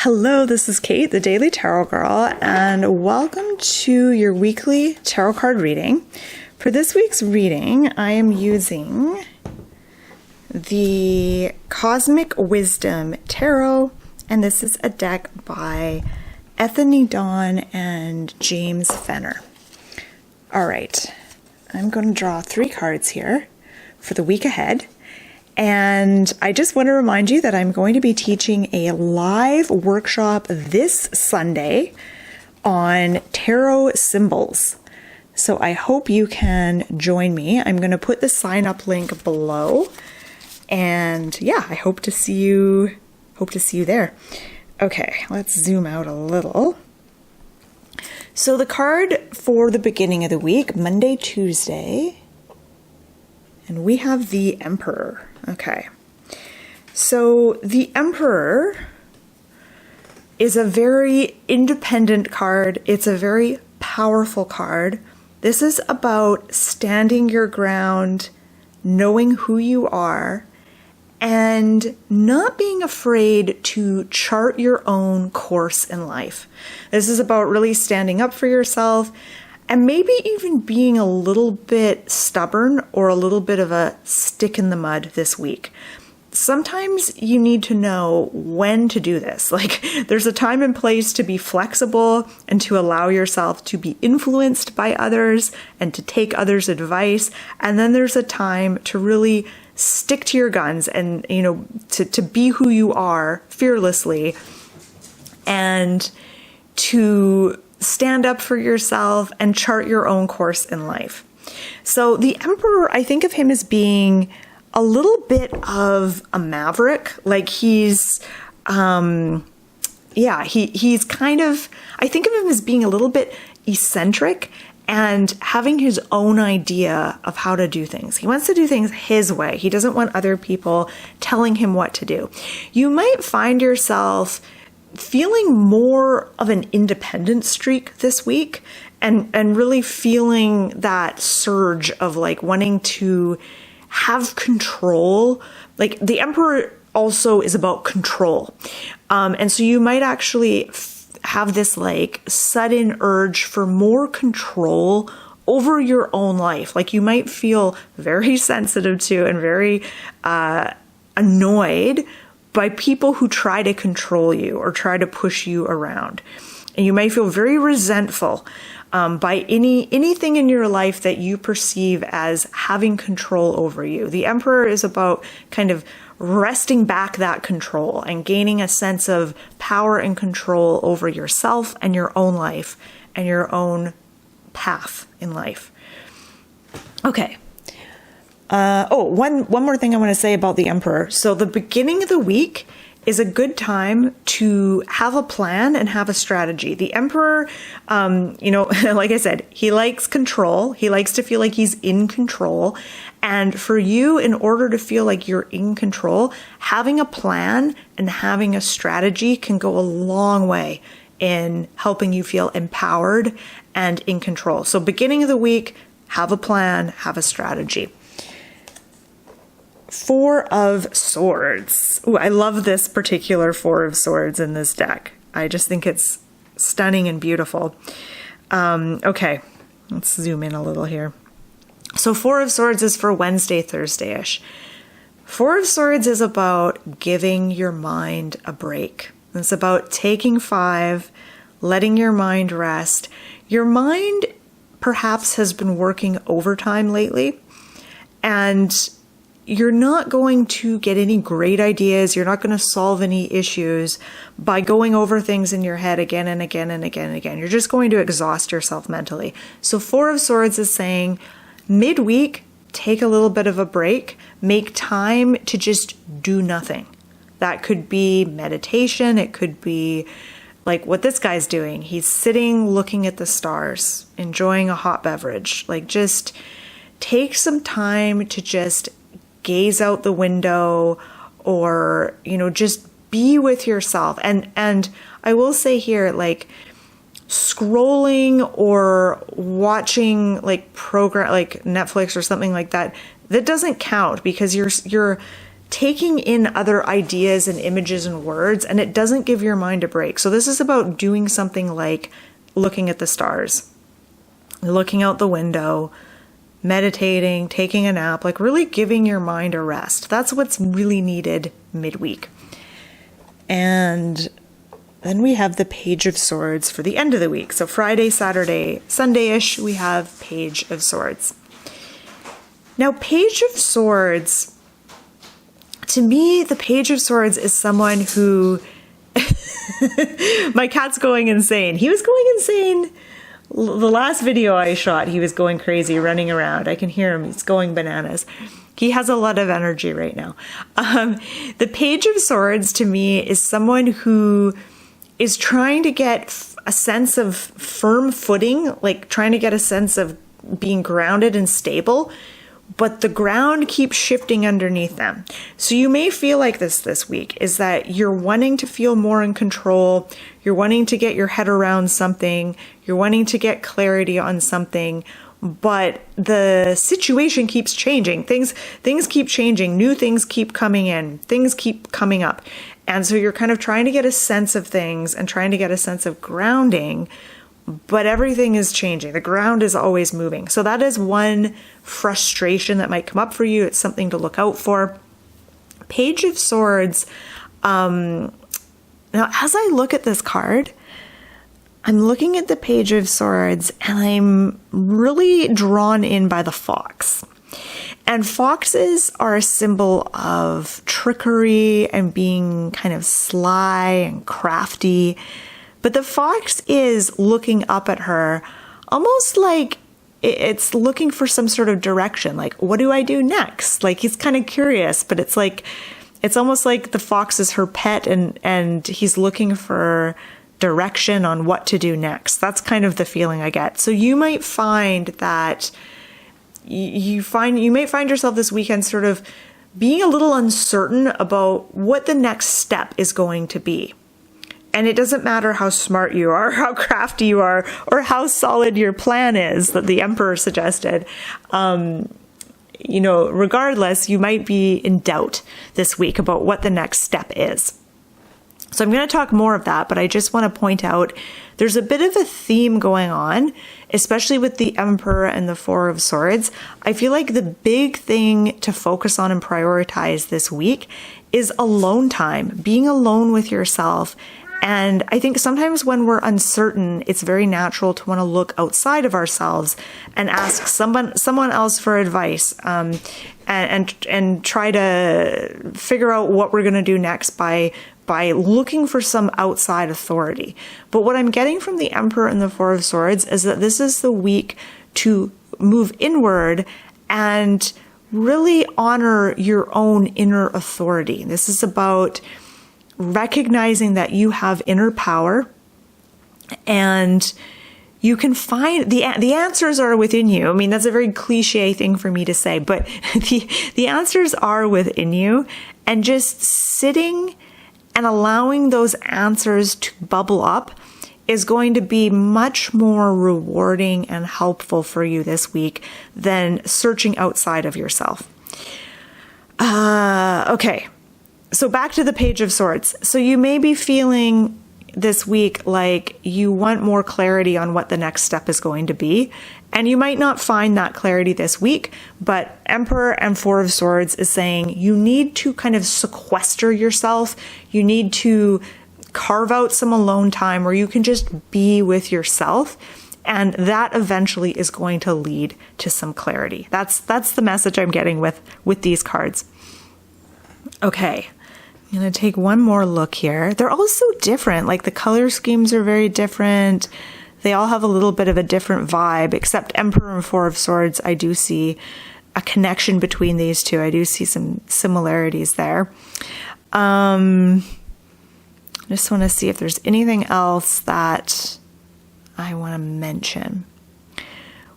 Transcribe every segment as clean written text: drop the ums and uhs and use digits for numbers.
Hello, this is Kate, the Daily Tarot Girl, and welcome to your weekly tarot card reading. For this week's reading, I am using the Cosmic Wisdom Tarot, and this is a deck by Ethony and James Fenner. All right, I'm going to draw 3 cards here for the week ahead. And I just want to remind you that I'm going to be teaching a live workshop this Sunday on tarot symbols. So I hope you can join me. I'm going to put the sign up link below. And yeah, I hope to see you there. Okay, let's zoom out a little. So the card for the beginning of the week, Monday, Tuesday, and we have the Emperor. Okay, so the Emperor is a very independent card. It's a very powerful card. This is about standing your ground, knowing who you are, and not being afraid to chart your own course in life. This is about really standing up for yourself and maybe even being a little bit stubborn or a little bit of a stick in the mud this week. Sometimes you need to know when to do this. Like, there's a time and place to be flexible and to allow yourself to be influenced by others and to take others' advice. And then there's a time to really stick to your guns and, to be who you are fearlessly and to stand up for yourself and chart your own course in life. So the Emperor, I think of him as being a little bit of a maverick. Like he's kind of, I think of him as being a little bit eccentric and having his own idea of how to do things. He wants to do things his way. He doesn't want other people telling him what to do. You might find yourself feeling more of an independent streak this week and really feeling that surge of like wanting to have control. Like the Emperor also is about control. And so you might actually have this like sudden urge for more control over your own life. Like you might feel very sensitive to and very annoyed by people who try to control you or try to push you around. And you may feel very resentful by anything in your life that you perceive as having control over you. The Emperor is about kind of wresting back that control and gaining a sense of power and control over yourself and your own life and your own path in life. Okay. One more thing I want to say about the Emperor. So the beginning of the week is a good time to have a plan and have a strategy. The Emperor, like I said, he likes control. He likes to feel like he's in control. And for you, in order to feel like you're in control, having a plan and having a strategy can go a long way in helping you feel empowered and in control. So beginning of the week, have a plan, have a strategy. 4 of Swords. Ooh, I love this particular 4 of Swords in this deck. I just think it's stunning and beautiful. Okay, let's zoom in a little here. So 4 of Swords is for Wednesday, Thursday-ish. 4 of Swords is about giving your mind a break. It's about taking 5, letting your mind rest. Your mind perhaps has been working overtime lately, and you're not going to get any great ideas. You're not going to solve any issues by going over things in your head again and again and again and again. You're just going to exhaust yourself mentally. So 4 of Swords is saying midweek, take a little bit of a break, make time to just do nothing. That could be meditation. It could be like what this guy's doing. He's sitting looking at the stars, enjoying a hot beverage. Like just take some time to just gaze out the window or, just be with yourself. And I will say here, like scrolling or watching like program, like Netflix or something like that, that doesn't count because you're taking in other ideas and images and words, and it doesn't give your mind a break. So this is about doing something like looking at the stars, looking out the window, meditating, taking a nap, like really giving your mind a rest. That's what's really needed midweek. And then we have the Page of Swords for the end of the week. So Friday, Saturday, Sunday-ish, we have Page of Swords. Now, Page of Swords, to me, the Page of Swords is someone who... My cat's going insane. He was going insane. The last video I shot, he was going crazy, running around. I can hear him. He's going bananas. He has a lot of energy right now. The Page of Swords, to me, is someone who is trying to get a sense of firm footing, like trying to get a sense of being grounded and stable, but the ground keeps shifting underneath them. So you may feel like this week, is that you're wanting to feel more in control, you're wanting to get your head around something, you're wanting to get clarity on something, but the situation keeps changing. Things keep changing, new things keep coming in, things keep coming up. And so you're kind of trying to get a sense of things and trying to get a sense of grounding, but everything is changing. The ground is always moving. So that is one frustration that might come up for you. It's something to look out for. Page of Swords. Now, as I look at this card, I'm looking at the Page of Swords and I'm really drawn in by the fox. And foxes are a symbol of trickery and being kind of sly and crafty. But the fox is looking up at her almost like it's looking for some sort of direction. Like, what do I do next? Like, he's kind of curious, but it's like, it's almost like the fox is her pet and he's looking for direction on what to do next. That's kind of the feeling I get. So you might find that you may find yourself this weekend sort of being a little uncertain about what the next step is going to be. And it doesn't matter how smart you are, how crafty you are, or how solid your plan is that the Emperor suggested. Regardless, you might be in doubt this week about what the next step is. So I'm going to talk more of that, but I just want to point out there's a bit of a theme going on, especially with the Emperor and the Four of Swords. I feel like the big thing to focus on and prioritize this week is alone time, being alone with yourself. And I think sometimes when we're uncertain, it's very natural to want to look outside of ourselves and ask someone else for advice, and try to figure out what we're going to do next by looking for some outside authority. But what I'm getting from the Emperor and the Four of Swords is that this is the week to move inward and really honor your own inner authority. This is about recognizing that you have inner power and you can find the answers are within you. I mean, that's a very cliche thing for me to say, but the answers are within you, and just sitting and allowing those answers to bubble up is going to be much more rewarding and helpful for you this week than searching outside of yourself. Okay. So back to the Page of Swords. So you may be feeling this week like you want more clarity on what the next step is going to be. And you might not find that clarity this week, but Emperor and Four of Swords is saying you need to kind of sequester yourself. You need to carve out some alone time where you can just be with yourself. And that eventually is going to lead to some clarity. That's the message I'm getting with these cards. Okay. I'm going to take one more look here. They're all so different. Like the color schemes are very different. They all have a little bit of a different vibe, except Emperor and Four of Swords. I do see a connection between these two. I do see some similarities there. I just want to see if there's anything else that I want to mention.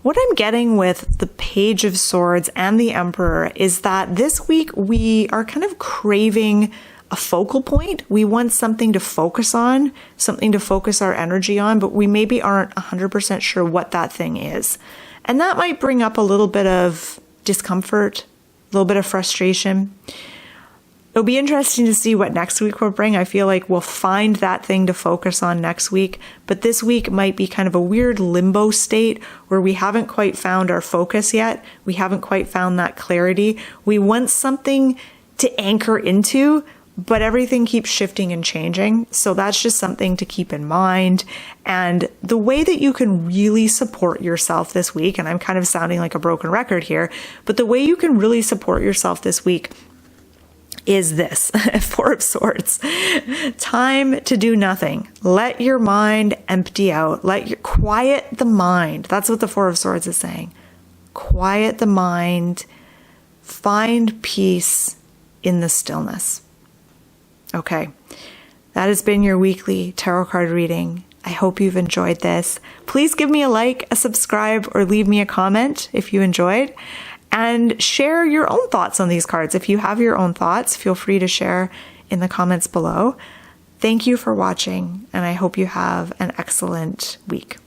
What I'm getting with the Page of Swords and the Emperor is that this week we are kind of craving a focal point. We want something to focus on, something to focus our energy on, but we maybe aren't 100% sure what that thing is. And that might bring up a little bit of discomfort, a little bit of frustration. It'll be interesting to see what next week will bring. I feel like we'll find that thing to focus on next week, but this week might be kind of a weird limbo state where we haven't quite found our focus yet. We haven't quite found that clarity. We want something to anchor into, but everything keeps shifting and changing. So that's just something to keep in mind. And the way that you can really support yourself this week, and I'm kind of sounding like a broken record here, but the way you can really support yourself this week is this. Four of Swords. Time to do nothing. Let your mind empty out. Quiet the mind. That's what the Four of Swords is saying. Quiet the mind. Find peace in the stillness. Okay. That has been your weekly tarot card reading. I hope you've enjoyed this. Please give me a like, a subscribe, or leave me a comment if you enjoyed. And share your own thoughts on these cards. If you have your own thoughts, feel free to share in the comments below. Thank you for watching, and I hope you have an excellent week.